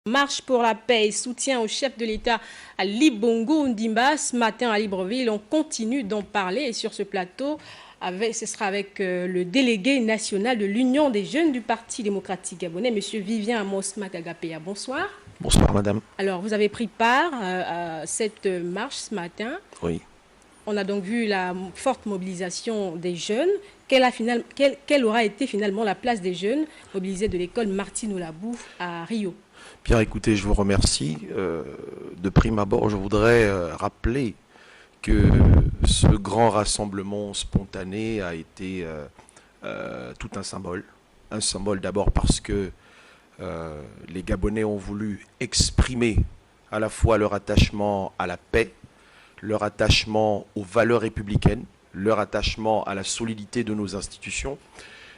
Marche pour la paix et soutien au chef de l'État Ali Bongo Ondimba. Ce matin à Libreville, on continue d'en parler et sur ce plateau, ce sera avec le délégué national de l'Union des jeunes du Parti démocratique gabonais, M. Vivien Amos Makagapea. Bonsoir. Bonsoir madame. Alors vous avez pris part à cette marche ce matin. Oui. On a donc vu la forte mobilisation des jeunes. Quelle aura été finalement la place des jeunes mobilisés de l'école Martine Oulabou à Rio? Bien écoutez, je vous remercie. De prime abord, je voudrais rappeler que ce grand rassemblement spontané a été tout un symbole. Un symbole d'abord parce que les Gabonais ont voulu exprimer à la fois leur attachement à la paix, leur attachement aux valeurs républicaines, leur attachement à la solidité de nos institutions.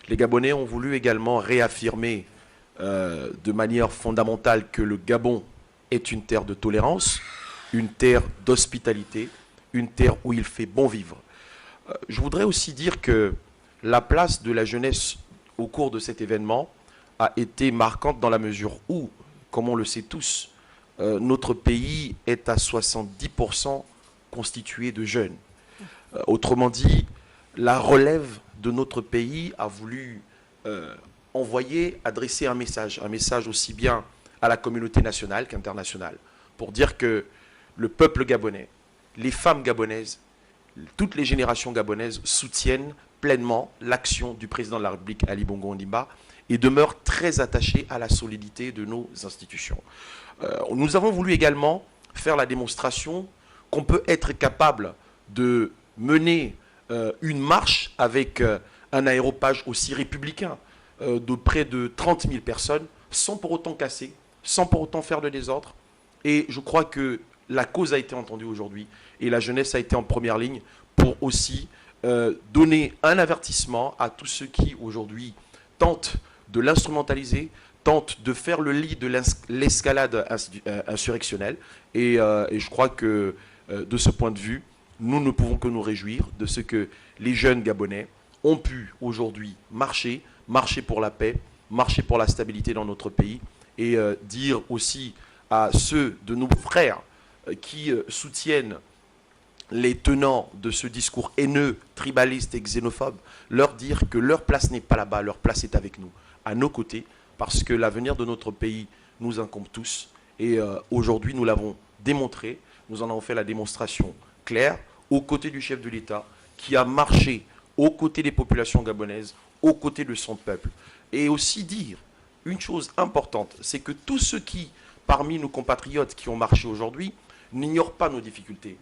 Les Gabonais ont voulu également réaffirmer de manière fondamentale que le Gabon est une terre de tolérance, une terre d'hospitalité, une terre où il fait bon vivre. Je voudrais aussi dire que la place de la jeunesse au cours de cet événement a été marquante dans la mesure où, comme on le sait tous, notre pays est à 70% constitué de jeunes. Autrement dit, la relève de notre pays a voulu adresser un message aussi bien à la communauté nationale qu'internationale, pour dire que le peuple gabonais, les femmes gabonaises, toutes les générations gabonaises soutiennent pleinement l'action du président de la République, Ali Bongo Ondimba, et demeurent très attachés à la solidité de nos institutions. Nous avons voulu également faire la démonstration qu'on peut être capable de mener une marche avec un aéropage aussi républicain, de près de 30 000 personnes, sans pour autant casser, sans pour autant faire de désordre. Et je crois que la cause a été entendue aujourd'hui et la jeunesse a été en première ligne pour aussi donner un avertissement à tous ceux qui aujourd'hui tentent de l'instrumentaliser, tentent de faire le lit de l'escalade insurrectionnelle. Et je crois que de ce point de vue, nous ne pouvons que nous réjouir de ce que les jeunes Gabonais ont pu aujourd'hui marcher pour la paix, marcher pour la stabilité dans notre pays et dire aussi à ceux de nos frères qui soutiennent les tenants de ce discours haineux, tribaliste et xénophobe, leur dire que leur place n'est pas là-bas, leur place est avec nous, à nos côtés, parce que l'avenir de notre pays nous incombe tous. Et aujourd'hui, nous l'avons démontré, nous en avons fait la démonstration claire, aux côtés du chef de l'État, qui a marché aux côtés des populations gabonaises, aux côtés de son peuple. Et aussi dire une chose importante, c'est que tous ceux qui, parmi nos compatriotes qui ont marché aujourd'hui, n'ignorent pas nos difficultés.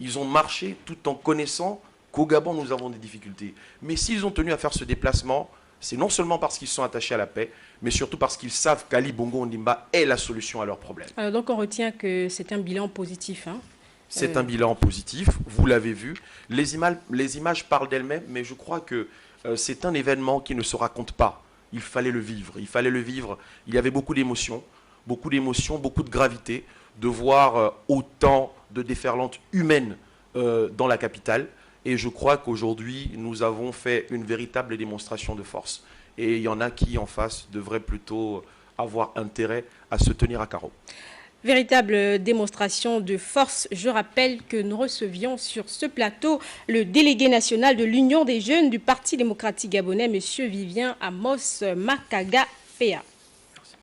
Ils ont marché tout en connaissant qu'au Gabon, nous avons des difficultés. Mais s'ils ont tenu à faire ce déplacement, c'est non seulement parce qu'ils sont attachés à la paix, mais surtout parce qu'ils savent qu'Ali Bongo Ondimba est la solution à leurs problèmes. Alors donc on retient que c'est un bilan positif, hein? C'est un bilan positif, vous l'avez vu. Les images parlent d'elles-mêmes, mais je crois que c'est un événement qui ne se raconte pas. Il fallait le vivre. Il fallait le vivre. Il y avait beaucoup d'émotions, beaucoup de gravité, de voir autant de déferlantes humaines dans la capitale. Et je crois qu'aujourd'hui, nous avons fait une véritable démonstration de force. Et il y en a qui, en face, devraient plutôt avoir intérêt à se tenir à carreau. Véritable démonstration de force. Je rappelle que nous recevions sur ce plateau le délégué national de l'Union des jeunes du Parti démocratique gabonais, M. Vivien Amos Makagapea.